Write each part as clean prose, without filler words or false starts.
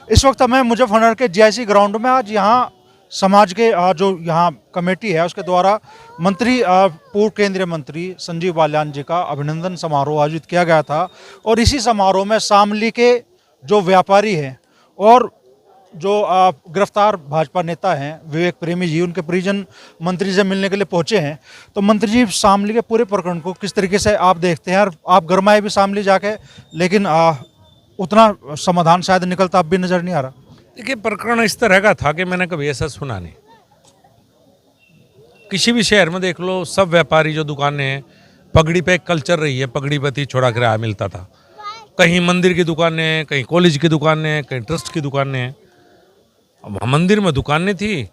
इस वक्त हमें मुजफ्फरनगर के जीआईसी ग्राउंड में आज यहाँ समाज के जो यहाँ कमेटी है उसके द्वारा मंत्री पूर्व केंद्रीय मंत्री संजीव बालियान जी का अभिनंदन समारोह आयोजित किया गया था। और इसी समारोह में शामली के जो व्यापारी हैं और जो गिरफ्तार भाजपा नेता हैं विवेक प्रेमी जी, उनके परिजन मंत्री से मिलने के लिए पहुंचे हैं। तो मंत्री जी, शामली के पूरे प्रकरण को किस तरीके से आप देखते हैं? और आप गरमाए भी शामली जाके, लेकिन उतना समाधान शायद निकलता अब भी नजर नहीं आ रहा। देखिए, प्रकरण इस तरह का था कि मैंने कभी ऐसा सुना नहीं। किसी भी शहर में देख लो, सब व्यापारी जो दुकानें हैं, पगड़ी पे एक कल्चर रही है, पगड़ी पति छोड़ा किराया मिलता था। कहीं मंदिर की दुकानें हैं, कहीं कॉलेज की दुकानें हैं, कहीं ट्रस्ट की दुकानें हैं। अब मंदिर में दुकानें थी,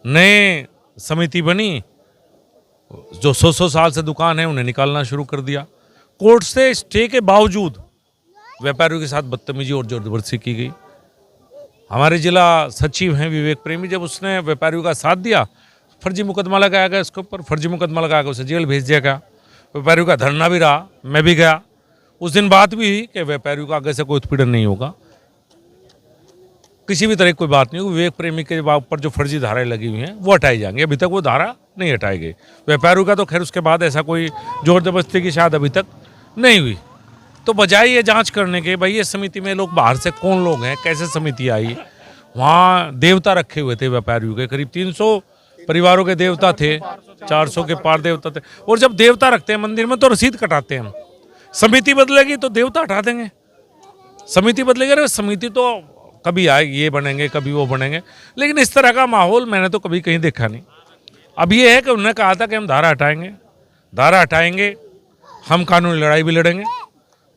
नए समिति बनी, जो 100 साल से दुकान है उन्हें निकालना शुरू कर दिया। कोर्ट से स्टे के बावजूद व्यापारियों के साथ बदतमीजी और जबरदस्ती की गई। हमारे जिला सचिव हैं विवेक प्रेमी, जब उसने व्यापारियों का साथ दिया, फर्जी मुकदमा लगाया गया इसके ऊपर, फर्जी मुकदमा लगा के उसे जेल भेज दिया गया। व्यापारियों का धरना भी रहा, मैं भी गया। उस दिन बात भी हुई कि व्यापारियों का आगे से कोई उत्पीड़न नहीं होगा, किसी भी तरह की कोई बात नहीं होगी। विवेक प्रेमी के ऊपर जो फर्जी धाराएं लगी हुई हैं वो हटाई जाएंगी। अभी तक वो धारा नहीं हटाई गई। व्यापारियों का तो खैर उसके बाद ऐसा कोई जोर जबरदस्ती की शायद अभी तक नहीं हुई। तो बजाय ये जांच करने के, भाई ये समिति में लोग बाहर से कौन लोग हैं, कैसे समिति आई, वहाँ देवता रखे हुए थे व्यापारियों के, करीब 300 परिवारों के देवता थे, 400 के पार देवता थे। और जब देवता रखते हैं मंदिर में तो रसीद कटाते हैं हम। समिति बदलेगी तो देवता हटा देंगे, समिति बदलेगी, अरे समिति तो कभी आए ये बनेंगे कभी वो बनेंगे, लेकिन इस तरह का माहौल मैंने तो कभी कहीं देखा नहीं। अब ये है कि उन्होंने कहा था कि हम धारा हटाएंगे, हम कानूनी लड़ाई भी लड़ेंगे।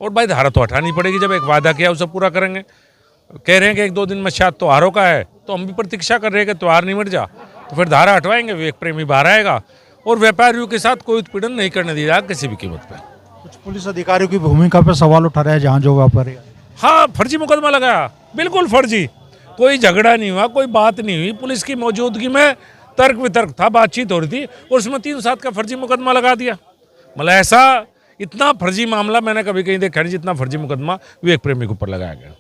और भाई धारा तो हटानी पड़ेगी, जब एक वादा किया उसे पूरा करेंगे। कह रहे हैं कि 1-2 दिन में शायद त्योहारों का है, तो हम भी प्रतीक्षा कर रहे हैं कि त्योहार निमट जा, तो फिर धारा हटवाएंगे, विवेक प्रेमी बाहर आएगा और व्यापारियों के साथ कोई उत्पीड़न नहीं करने दिया जाएगा किसी भी कीमत पर। कुछ पुलिस अधिकारियों की भूमिका पर सवाल उठा रहे हैं जहाँ जो व्यापारी। हाँ, फर्जी मुकदमा लगाया, बिल्कुल फर्जी, कोई झगड़ा नहीं हुआ, कोई बात नहीं हुई। पुलिस की मौजूदगी में तर्क वितर्क था, बातचीत हो रही थी और उसमें 3-7 का फर्जी मुकदमा लगा दिया। मतलब ऐसा इतना फर्जी मामला मैंने कभी कहीं देखा नहीं जितना फर्जी मुकदमा विवेक प्रेमी के ऊपर लगाया गया।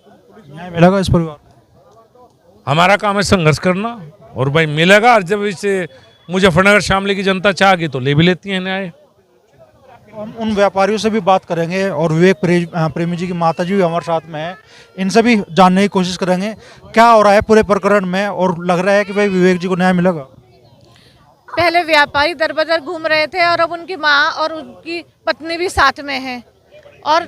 न्याय मिलेगा इस परिवार? हमारा काम है संघर्ष करना, और भाई मिलेगा। और जब इसे मुजफ्फरनगर शामली की जनता चाहेगी तो ले भी लेती है न्याय। हम उन व्यापारियों से भी बात करेंगे और विवेक प्रेमी जी की माता जी भी हमारे साथ में है, इनसे भी जानने की कोशिश करेंगे क्या हो रहा है पूरे प्रकरण में। और लग रहा है कि भाई विवेक जी को न्याय मिलेगा? पहले व्यापारी दर बदर घूम रहे थे और अब उनकी माँ और उनकी पत्नी भी साथ में है। और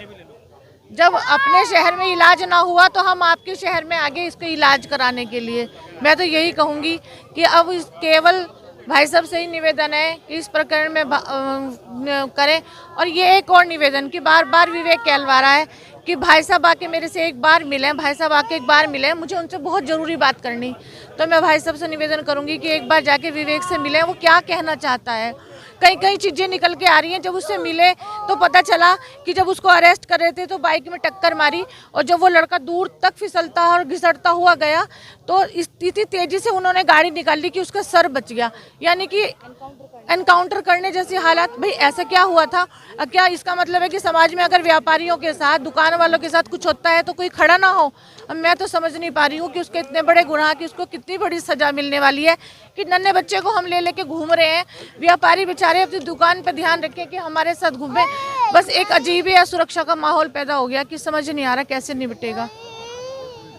जब अपने शहर में इलाज ना हुआ तो हम आपके शहर में आगे इसको इलाज कराने के लिए, मैं तो यही कहूँगी कि अब केवल भाई साहब से ही निवेदन है कि इस प्रकरण में करें। और ये एक और निवेदन कि बार बार विवेक कहलवा रहा है कि भाई साहब आके मेरे से एक बार मिलें, भाई साहब आके एक बार मिलें, मुझे उनसे बहुत ज़रूरी बात करनी। तो मैं भाई साहब से निवेदन करूंगी कि एक बार जाके विवेक से मिलें, वो क्या कहना चाहता है। कई चीज़ें निकल के आ रही हैं। जब उससे मिले तो पता चला कि जब उसको अरेस्ट कर रहे थे तो बाइक में टक्कर मारी, और जब वो लड़का दूर तक फिसलता और घिसटता हुआ गया तो इतनी तेज़ी से उन्होंने गाड़ी निकाल ली कि उसका सर बच गया। यानी कि एनकाउंटर करने जैसी हालत। भाई ऐसा क्या हुआ था? क्या इसका मतलब है कि समाज में अगर व्यापारियों के साथ, दुकान वालों के साथ कुछ होता है तो कोई खड़ा ना हो? अब मैं तो समझ नहीं पा रही हूँ कि उसके इतने बड़े गुनाह की उसको कितनी बड़ी सजा मिलने वाली है कि नन्हे बच्चे को हम ले लेके घूम रहे हैं। व्यापारी बेचारे अपनी दुकान पर ध्यान रखें कि हमारे साथ घूमे। बस एक अजीब ही असुरक्षा का माहौल पैदा हो गया कि समझ नहीं आ रहा कैसे निपटेगा।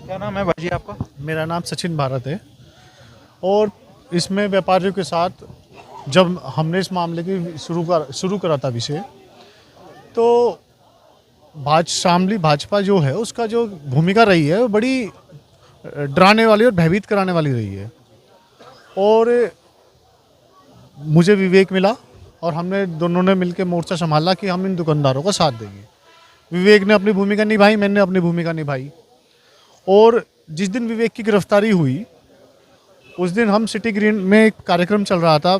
क्या नाम है भाई आपका? मेरा नाम सचिन भारत है। और इसमें व्यापारियों के साथ जब हमने इस मामले की शुरू करा था विषय, तो शामली भाजपा जो है उसका जो भूमिका रही है वो बड़ी डराने वाली और भयभीत कराने वाली रही है। और मुझे विवेक मिला और हमने दोनों ने मिलकर मोर्चा संभाला कि हम इन दुकानदारों का साथ देंगे। विवेक ने अपनी भूमिका निभाई, मैंने अपनी भूमिका निभाई। और जिस दिन विवेक की गिरफ्तारी हुई उस दिन हम सिटी ग्रीन में एक कार्यक्रम चल रहा था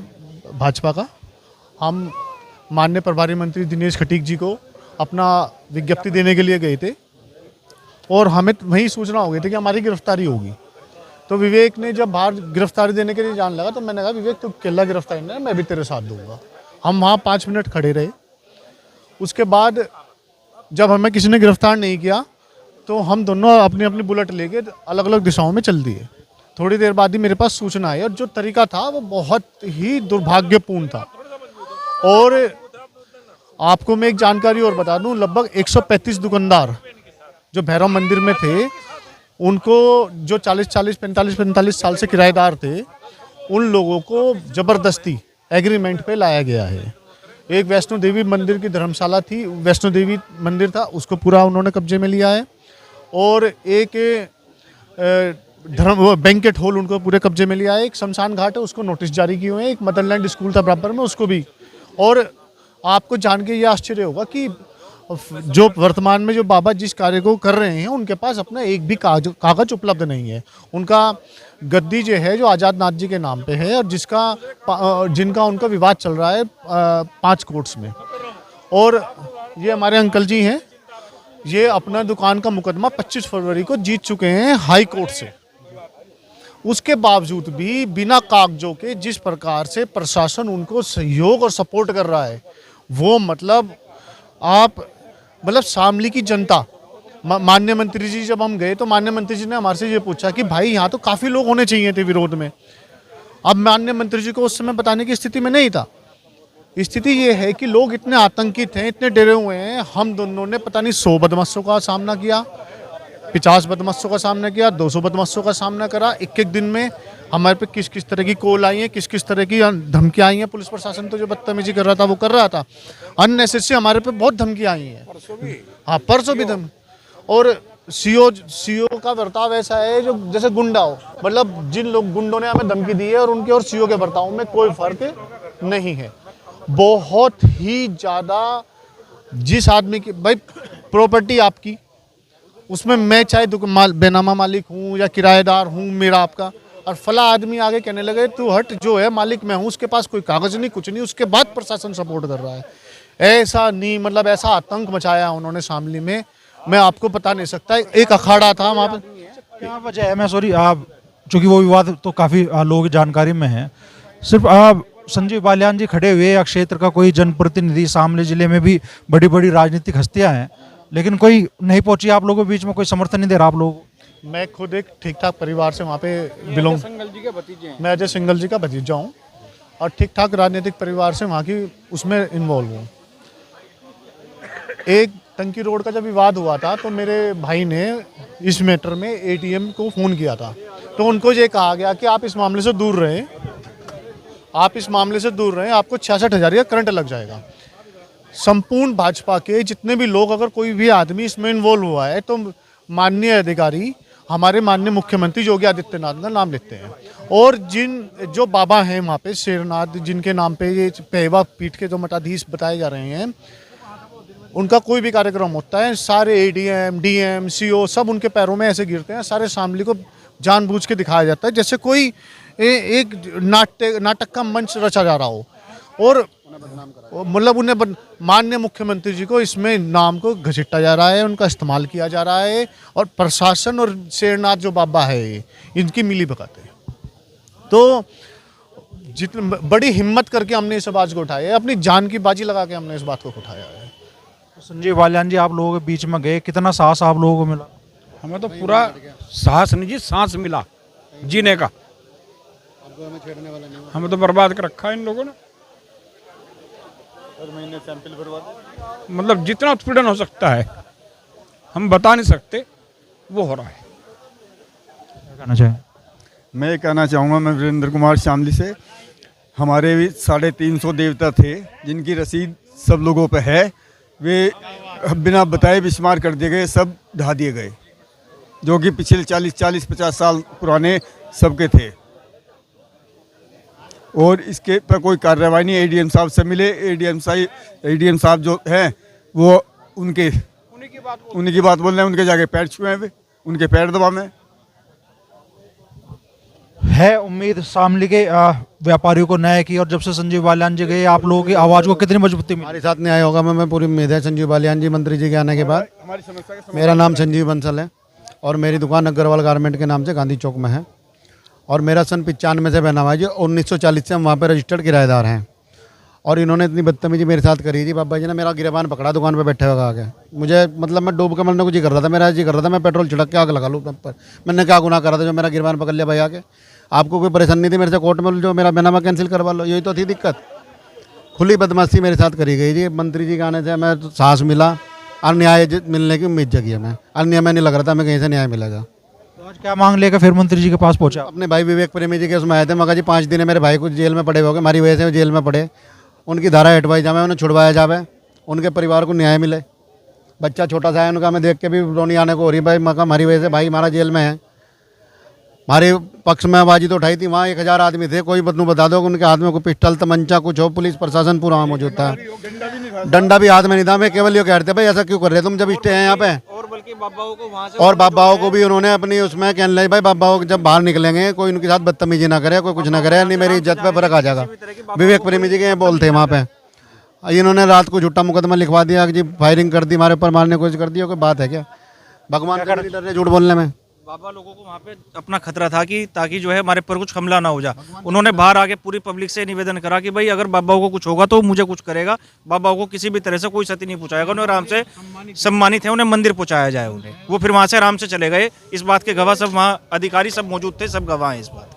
भाजपा का। हम माननीय प्रभारी मंत्री दिनेश खटीक जी को अपना विज्ञप्ति देने के लिए गए थे और हमें वही सूचना हो गई थी कि हमारी गिरफ्तारी होगी। तो विवेक ने जब बाहर गिरफ्तारी देने के लिए जान लगा तो मैंने कहा विवेक तू अकेला गिरफ्तारी नहीं, मैं भी तेरे साथ दूंगा। हम वहाँ 5 मिनट खड़े रहे। उसके बाद जब हमें किसी ने गिरफ्तार नहीं किया तो हम दोनों अपनी अपनी बुलेट लेके अलग अलग दिशाओं में चल दिए। थोड़ी देर बाद ही मेरे पास सूचना आई और जो तरीका था वो बहुत ही दुर्भाग्यपूर्ण था। और आपको मैं एक जानकारी और बता दूं, लगभग 135 दुकानदार जो भैरव मंदिर में थे, उनको जो 45 साल से किराएदार थे, उन लोगों को ज़बरदस्ती एग्रीमेंट पे लाया गया है। एक वैष्णो देवी मंदिर की धर्मशाला थी, वैष्णो देवी मंदिर था, उसको पूरा उन्होंने कब्जे में लिया है। और एक बैंकेट हॉल उनको पूरे कब्जे में लिया है। एक शमशान घाट है, उसको नोटिस जारी किए हुए हैं। एक मदरलैंड स्कूल था बराबर में, उसको भी। और आपको जान के ये आश्चर्य होगा कि जो वर्तमान में जो बाबा जिस कार्य को कर रहे हैं, उनके पास अपना एक भी कागज उपलब्ध नहीं है। उनका गद्दी जो है जो आज़ाद नाथ जी के नाम पे है, और जिनका उनका विवाद चल रहा है 5 कोर्ट्स में। और ये हमारे अंकल जी हैं, ये अपना दुकान का मुकदमा 25 फरवरी को जीत चुके हैं हाई कोर्ट से। उसके बावजूद भी बिना कागजों के जिस प्रकार से प्रशासन उनको सहयोग और सपोर्ट कर रहा है, वो मतलब शामली की जनता, माननीय मंत्री जी जब हम गए तो माननीय मंत्री जी ने हमारे से ये पूछा कि भाई यहाँ तो काफ़ी लोग होने चाहिए थे विरोध में। अब माननीय मंत्री जी को उस समय बताने की स्थिति में नहीं था। स्थिति ये है कि लोग इतने आतंकित हैं, इतने डरे हुए हैं। हम दोनों ने पता नहीं 100 बदमाशों का सामना किया, 50 बदमाशों का सामना किया, 200 बदमाशों का सामना करा। एक दिन में हमारे पे किस किस तरह की कॉल आई हैं, किस किस तरह की धमकियाँ आई हैं। पुलिस प्रशासन तो जो बदतमीजी कर रहा था वो कर रहा था। अननेसेसरी हमारे पे बहुत धमकियाँ आई हैं। हाँ, परसों भी और सीओ का बर्ताव ऐसा है जो जैसे गुंडा हो। मतलब जिन लोग गुंडों ने हमें धमकी दी है और उनके और सीओ के बर्ताव में कोई फर्क नहीं है। बहुत ही ज़्यादा जिस आदमी की भाई प्रॉपर्टी आपकी, उसमें मैं चाहे बेनामा मालिक हूँ या किराएदार हूँ मेरा आपका, और फला आदमी आगे कहने लगे तू हट, जो है मालिक मैं हूँ, उसके पास कोई कागज़ नहीं, कुछ नहीं, उसके बाद प्रशासन सपोर्ट कर रहा है। ऐसा नहीं, मतलब ऐसा आतंक मचाया उन्होंने शामली में, मैं आपको बता नहीं सकता। एक अखाड़ा था वहाँ पर। क्या वजह है? मैं सॉरी, आप चूँकि वो विवाद तो काफ़ी लोगों की जानकारी में है। सिर्फ आप संजीव बालियान जी खड़े हुए या क्षेत्र का कोई जनप्रतिनिधि, शामली जिले में भी बड़ी बड़ी राजनीतिक हस्तियां हैं, लेकिन कोई नहीं पहुंची आप लोगों के बीच में, कोई समर्थन नहीं दे रहा आप लोगों को? मैं खुद एक ठीक ठाक परिवार से वहाँ पे बिलोंग, मैं अजय सिंगल जी का भतीजा हूँ और ठीक ठाक राजनीतिक परिवार से वहाँ की उसमें इन्वॉल्व हूँ। एक टंकी रोड का जब विवाद हुआ था तो मेरे भाई ने इस मैटर में एटीएम को फ़ोन किया था, तो उनको ये कहा गया कि आप इस मामले से दूर रहें, आप इस मामले से दूर रहें, आपको 66,000 का करंट लग जाएगा। संपूर्ण भाजपा के जितने भी लोग, अगर कोई भी आदमी इसमें इन्वॉल्व हुआ है तो माननीय अधिकारी हमारे माननीय मुख्यमंत्री योगी आदित्यनाथ का नाम लेते हैं। और जो बाबा हैं वहाँ पे शेरनाथ, जिनके नाम पे ये पेहवा पीठ के जो मठाधीश बताए जा रहे हैं, उनका कोई भी कार्यक्रम होता है, सारे एडीएम, डीएम, सीओ सब उनके पैरों में ऐसे गिरते हैं। सारे शामली को जानबूझ के दिखाया जाता है जैसे कोई एक नाटक का मंच रचा जा रहा हो। और मतलब उन्हें माननीय मुख्यमंत्री जी को इसमें नाम को घसीटा जा रहा है, उनका इस्तेमाल किया जा रहा है। और प्रशासन और शेरनाथ जो बाबा है, इनकी मिली भगत है। तो जितनी बड़ी हिम्मत करके हमने इस आवाज़ को उठाया है, अपनी जान की बाजी लगा के हमने इस बात को उठाया है। संजीव बालियान जी आप लोगों के बीच में गए, कितना साहस आप लोगों को मिला? हमें तो पूरा साहस नहीं जी, सांस मिला जीने का। हमें तो बर्बाद कर रखा है इन लोगों ने। मतलब जितना उत्पीड़न हो सकता है हम बता नहीं सकते, वो हो रहा है। क्या कहना चाहें? मैं कहना चाहूँगा, मैं वीरेंद्र कुमार शामली से। हमारे भी 350 देवता थे जिनकी रसीद सब लोगों पे है, वे बिना बताए विस्मार कर दिए गए, सब ढा दिए गए, जो कि पिछले 40-50 साल पुराने सबके थे। और इसके पर कोई कार्रवाई नहीं। एडीएम साहब से मिले, एडीएम साहब जो हैं वो उन्हीं की बात बोल रहे हैं, उनके जाके पैर छुए हैं, वे उनके पैर दबा में है। उम्मीद शामली के व्यापारियों को न्याय की, और जब से संजीव बालियान जी गए आप लोगों की आवाज़ को कितनी मजबूती मिली? हमारे साथ न्याय होगा, मैं पूरी उम्मीद है। संजीव बालियान जी मंत्री जी के आने के बाद। मेरा नाम संजीव बंसल है और मेरी दुकान अग्रवाल गारमेंट के नाम से गांधी चौक में है। और मेरा सन 95 से बना हुआ है जी, 1940 से हम वहाँ पर रजिस्टर्ड किराएदार हैं। और इन्होंने इतनी बदतमीजी मेरे साथ करी थी। बाबा जी ने मेरा गिरबान पकड़ा दुकान पे बैठे हुए आके, मुझे मतलब मैं डूब के मरने को जी कर रहा था, मेरा जी कर रहा था मैं पेट्रोल छिड़क के आग लगा लूँ पर मैंने क्या गुनाह करा था जो मेरा गिरबान पकड़ लिया भाई आके। आपको कोई परेशानी नहीं थी मेरे से कोर्ट में जो मेरा बेनामा कैंसिल करवा लो, यही तो थी दिक्कत। खुली बदमाशी मेरे साथ करी गई जी। मंत्री जी के आने से मैं तो साहस मिला और न्याय मिलने की उम्मीद जगी है। मैं अन्य में नहीं लग रहा था मैं कहीं से न्याय मिलेगा। तो आज क्या मांग लेकर फिर मंत्री जी के पास पहुंचा? अपने भाई विवेक प्रेमी जी के उसमें आए थे, मगर जी 5 दिन है मेरे भाई को जेल में पड़े हो गए, हमारी वजह से वो जेल में पड़े। उनकी धारा हटवाई जाए, उन्हें छुड़वाया जाए, उनके परिवार को न्याय मिले। बच्चा छोटा सा है उनका, मैं देख के भी रोनी आने को हो रही भाई। मैं हमारी वजह से भाई हमारा जेल में है। हमारे पक्ष में आवाज़ी तो उठाई थी, वहाँ 1000 आदमी थे। कोई बदनू बता दो उनके हाथ में कोई पिस्टल तमंचा कुछ हो, पुलिस प्रशासन पूरा वहाँ मौजूद था। डंडा भी हाथ में नहीं था। मैं केवल ये कह रहे थे भाई ऐसा क्यों कर रहे तुम जब स्टे हैं यहाँ पे। और बल्कि बाबाओं को वहाँ से और बाबाओं को भी उन्होंने अपनी उसमें कहने लगे भाई बाबाओं जब बाहर निकलेंगे कोई उनके साथ बदतमीजी ना करे, कोई कुछ ना करे, नहीं मेरी इज्जत पे फर्क आ जाएगा। विवेक प्रेमी जी के ये बोलते हैं वहाँ पे। इन्होंने रात को झूठा मुकदमा लिखवा दिया कि जी फायरिंग कर दी, हमारे ऊपर मारने की कोशिश कर दी। कोई बात है क्या? भगवान का डर है झूठ बोलने में। बाबा लोगों को वहाँ पे अपना खतरा था कि ताकि जो है हमारे पर कुछ हमला ना हो जाए। उन्होंने बाहर आके पूरी पब्लिक से निवेदन करा कि भाई अगर बाबाओं को कुछ होगा तो मुझे कुछ करेगा। बाबाओं को किसी भी तरह से कोई क्षति नहीं पहुंचाएगा। उन्हें आराम से सम्मानित है, उन्हें मंदिर पहुंचाया जाए उन्हें। वो फिर वहाँ से आराम से चले गए। इस बात के गवाह सब वहाँ अधिकारी सब मौजूद थे, सब गवाह हैं इस बात।